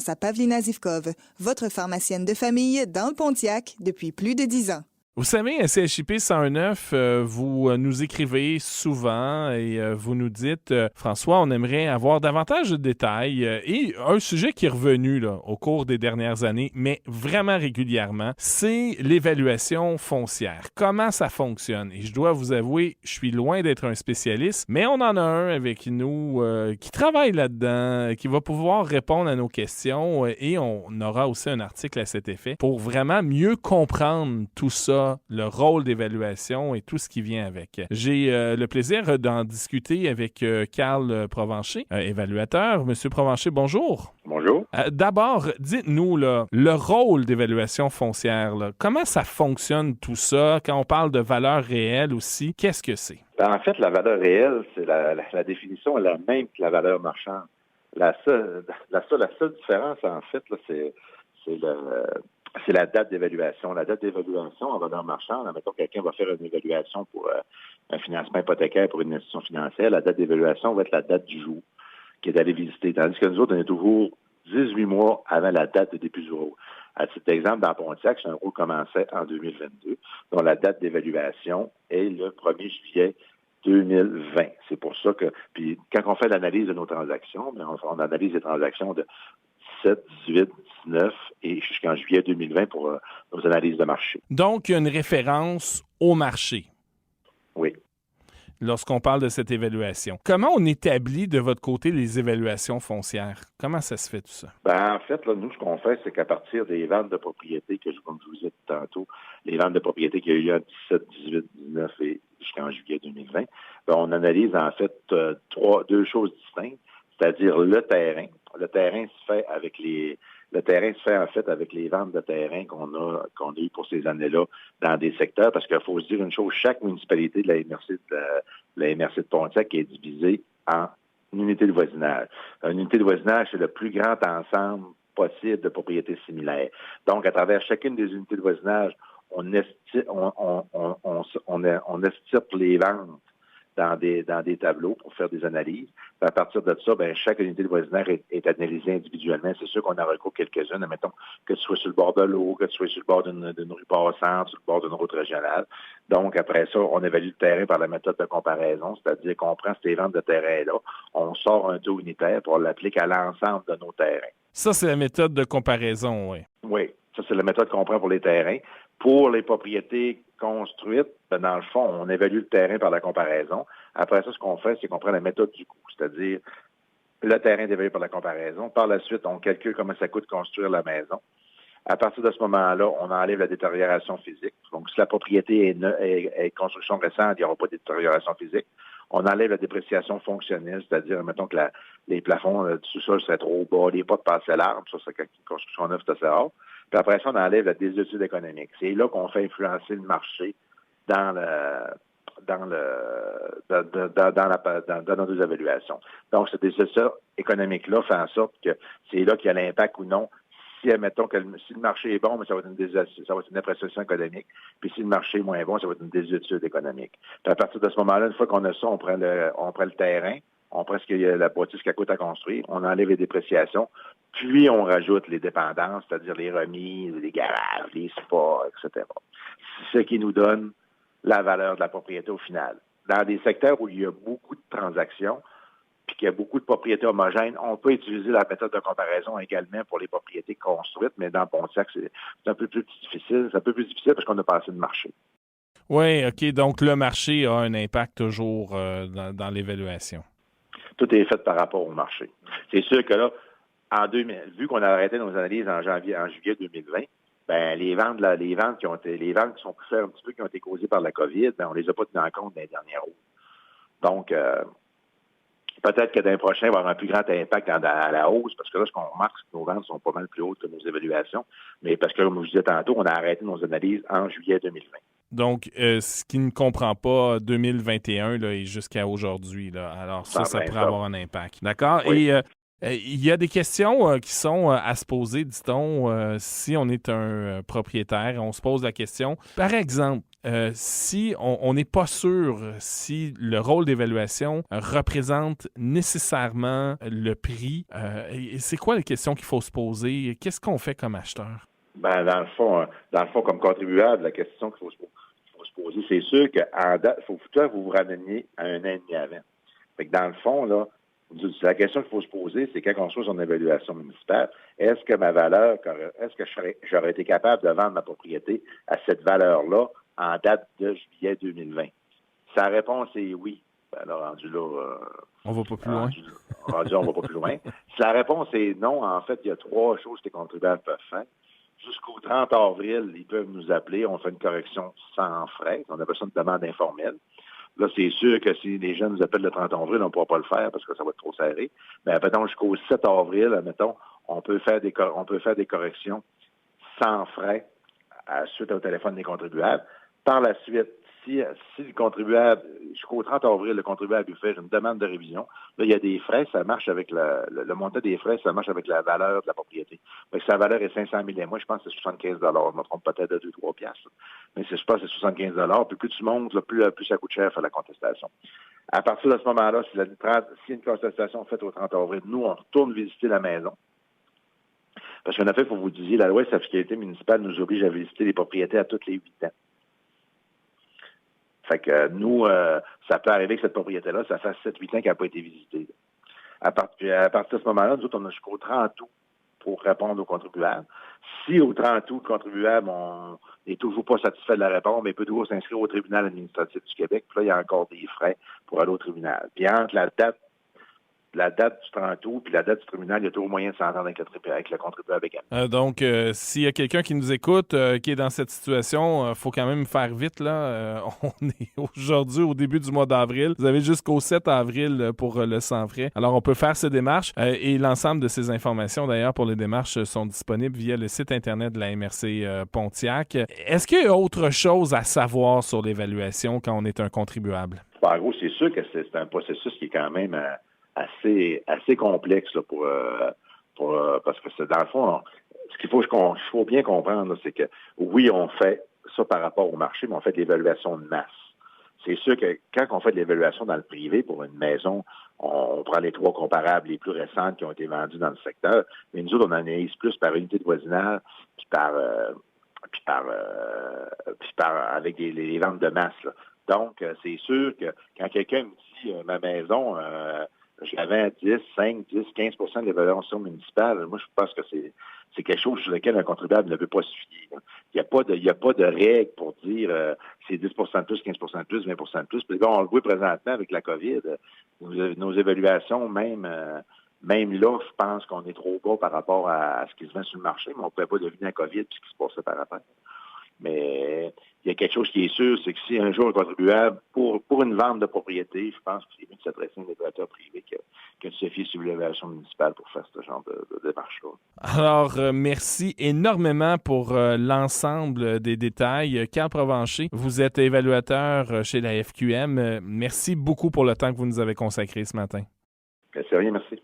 à Pavlina Zivkov, votre pharmacienne de famille dans le Pontiac depuis plus de 10 ans. Vous savez, à CHIP 109, vous nous écrivez souvent et vous nous dites, François, on aimerait avoir davantage de détails et un sujet qui est revenu là, au cours des dernières années, mais vraiment régulièrement, c'est l'évaluation foncière. Comment ça fonctionne? Et je dois vous avouer, je suis loin d'être un spécialiste, mais on en a un avec nous qui travaille là-dedans, qui va pouvoir répondre à nos questions et on aura aussi un article à cet effet pour vraiment mieux comprendre tout ça, le rôle d'évaluation et tout ce qui vient avec. J'ai le plaisir d'en discuter avec Carl Provencher, évaluateur. Monsieur Provencher, bonjour. Bonjour. D'abord, dites-nous là, le rôle d'évaluation foncière. Là, comment ça fonctionne tout ça? Quand on parle de valeur réelle aussi, qu'est-ce que c'est? En fait, la valeur réelle, c'est la définition est la même que la valeur marchande. La seule différence, en fait, là, c'est la date d'évaluation. La date d'évaluation en valeur marchande, admettons que quelqu'un va faire une évaluation pour un financement hypothécaire pour une institution financière, la date d'évaluation va être la date du jour qui est d'aller visiter. Tandis que nous autres, on est toujours 18 mois avant la date de début du rôle. À titre d'exemple, dans Pontiac, c'est un rôle commençait en 2022, dont la date d'évaluation est le 1er juillet 2020. C'est pour ça que, puis quand on fait l'analyse de nos transactions, on analyse les transactions de 17, 18, 19 et jusqu'en juillet 2020 pour nos analyses de marché. Donc, il y a une référence au marché. Oui. Lorsqu'on parle de cette évaluation. Comment on établit de votre côté les évaluations foncières? Comment ça se fait tout ça? En fait, là, nous, ce qu'on fait, c'est qu'à partir des ventes de propriétés, comme je vous disais tantôt, les ventes de propriétés qu'il y a eu en 17, 18, 19 et jusqu'en juillet 2020, on analyse en fait deux choses distinctes, c'est-à-dire le terrain. Le terrain se fait avec avec les ventes de terrain qu'on a eues pour ces années-là dans des secteurs, parce qu'il faut se dire une chose, chaque municipalité de la MRC de Pontiac est divisée en unités de voisinage. Une unité de voisinage, c'est le plus grand ensemble possible de propriétés similaires. Donc, à travers chacune des unités de voisinage, on estirpe les ventes dans des tableaux pour faire des analyses. Puis à partir de ça, chaque unité de voisinage est analysée individuellement. C'est sûr qu'on en recouvre quelques-unes. Admettons que tu sois sur le bord de l'eau, que tu sois sur le bord d'une rue passante, sur le bord d'une route régionale. Donc, après ça, on évalue le terrain par la méthode de comparaison, c'est-à-dire qu'on prend ces ventes de terrain-là, on sort un taux unitaire pour l'appliquer à l'ensemble de nos terrains. Ça, c'est la méthode de comparaison, oui. Oui, ça, c'est la méthode qu'on prend pour les terrains. Pour les propriétés construites, dans le fond, on évalue le terrain par la comparaison. Après ça, ce qu'on fait, c'est qu'on prend la méthode du coût, c'est-à-dire le terrain est évalué par la comparaison. Par la suite, on calcule comment ça coûte construire la maison. À partir de ce moment-là, on enlève la détérioration physique. Donc, si la propriété est construction récente, il n'y aura pas de détérioration physique. On enlève la dépréciation fonctionnelle, c'est-à-dire, mettons que les plafonds du sous-sol seraient trop bas, les portes passaient larges, ça, c'est une construction neuve, c'est assez rare. Puis après ça, on enlève la désuétude économique. C'est là qu'on fait influencer le marché dans nos évaluations. Donc, cette désuétude économique-là fait en sorte que c'est là qu'il y a l'impact ou non. Si, admettons que si le marché est bon, mais ça va être une appréciation économique. Puis si le marché est moins bon, ça va être une désuétude économique. Puis à partir de ce moment-là, une fois qu'on a ça, on prend le terrain, on prend la bâtisse qu'elle coûte à construire, on enlève les dépréciations, puis on rajoute les dépendances, c'est-à-dire les remises, les garages, les spas, etc. C'est ce qui nous donne la valeur de la propriété au final. Dans des secteurs où il y a beaucoup de transactions, puis qu'il y a beaucoup de propriétés homogènes, on peut utiliser la méthode de comparaison également pour les propriétés construites, mais dans Pontiac, c'est un peu plus difficile. C'est un peu plus difficile parce qu'on a passé de marché. Oui, OK. Donc, le marché a un impact toujours dans l'évaluation. Tout est fait par rapport au marché. C'est sûr que là, vu qu'on a arrêté nos analyses en juillet 2020, les ventes qui sont plus chères un petit peu, qui ont été causées par la COVID, on les a pas tenues en compte dans les dernières roues. Donc, peut-être que d'un prochain, il va y avoir un plus grand impact à la hausse, parce que là, ce qu'on remarque, c'est que nos ventes sont pas mal plus hautes que nos évaluations. Mais parce que, comme je vous disais tantôt, on a arrêté nos analyses en juillet 2020. Donc, ce qui ne comprend pas 2021 là, et jusqu'à aujourd'hui. Là. Alors, ça pourrait avoir un impact. D'accord? Oui. Et il y a des questions qui sont à se poser, dit-on, si on est un propriétaire. On se pose la question, par exemple, si on n'est pas sûr si le rôle d'évaluation représente nécessairement le prix, c'est quoi les questions qu'il faut se poser? Qu'est-ce qu'on fait comme acheteur? Ben, dans le fond, comme contribuable, la question qu'il faut se poser, c'est sûr qu'en date, il faut que vous vous rameniez à un an et demi avant. Fait que dans le fond, là, la question qu'il faut se poser, c'est quand on soit son évaluation municipale, est-ce que j'aurais été capable de vendre ma propriété à cette valeur-là en date de juillet 2020? Sa réponse est oui. Ben là, rendu là... on va pas plus loin. On va pas plus loin. Si la réponse est non, en fait, il y a 3 choses que les contribuables peuvent faire. Jusqu'au 30 avril, ils peuvent nous appeler. On fait une correction sans frais. On appelle ça une demande informelle. Là, c'est sûr que si les gens nous appellent le 30 avril, on ne pourra pas le faire parce que ça va être trop serré. Mais admettons, jusqu'au 7 avril, admettons, on peut faire des corrections sans frais suite au téléphone des contribuables. Par la suite, si le contribuable, jusqu'au 30 avril, le contribuable lui fait une demande de révision, là, il y a des frais, ça marche avec le montant des frais, ça marche avec la valeur de la propriété. Fait que sa valeur est 500 000 et moi, je pense que c'est 75 $. Je me trompe peut-être de 2-3 piastres. Mais je pense que c'est 75 $. Puis plus tu montes, là, plus ça coûte cher faire la contestation. À partir de ce moment-là, si une contestation est faite au 30 avril, nous, on retourne visiter la maison. Parce qu'en effet, il faut vous dire, la loi de la fiscalité municipale nous oblige à visiter les propriétés à tous les 8 ans. Fait que nous, ça peut arriver que cette propriété-là, ça fasse 7-8 ans qu'elle n'a pas été visitée. À partir de ce moment-là, nous autres, on a jusqu'au 30 août pour répondre aux contribuables. Si au 30 août, le contribuable n'est toujours pas satisfait de la réponse, mais il peut toujours s'inscrire au tribunal administratif du Québec. Puis là, il y a encore des frais pour aller au tribunal. Puis entre la date du 30 août puis la date du tribunal, il y a toujours moyen de s'entendre avec le contribuable également. Donc, s'il y a quelqu'un qui nous écoute, qui est dans cette situation, il faut quand même faire vite. Là. On est aujourd'hui au début du mois d'avril. Vous avez jusqu'au 7 avril pour le sans frais. Alors, on peut faire ces démarches et l'ensemble de ces informations, d'ailleurs, pour les démarches, sont disponibles via le site Internet de la MRC Pontiac. Est-ce qu'il y a autre chose à savoir sur l'évaluation quand on est un contribuable? En gros, c'est sûr que c'est un processus qui est quand même... assez complexe là, parce que c'est dans le fond, ce qu'il faut bien comprendre, là, c'est que oui, on fait ça par rapport au marché, mais on fait de l'évaluation de masse. C'est sûr que quand on fait de l'évaluation dans le privé pour une maison, on prend les 3 comparables les plus récentes qui ont été vendues dans le secteur, mais nous autres, on analyse plus par unité de voisinage, puis avec les ventes de masse. Là. Donc, c'est sûr que quand quelqu'un me dit ma maison, je l'avais à 10, 5, 10, 15 % de l'évaluation municipale. Moi, je pense que c'est quelque chose sur lequel un contribuable ne peut pas se fier. Il n'y a pas de règle pour dire c'est 10 % de plus, 15 % de plus, 20 % de plus. Puis là, on le voit présentement avec la COVID. Nos évaluations, même là, je pense qu'on est trop bas par rapport à ce qui se vend sur le marché, mais on ne pouvait pas deviner la COVID et ce qui se passait par après. Mais il y a quelque chose qui est sûr, c'est que si un jour un contribuable, pour une vente de propriété, je pense que c'est mieux de s'adresser à un évaluateur privé que de se fier sur l'évaluation municipale pour faire ce genre de démarche-là. Alors, merci énormément pour l'ensemble des détails. Carl Provencher, vous êtes évaluateur chez la FQM. Merci beaucoup pour le temps que vous nous avez consacré ce matin. C'est rien, merci.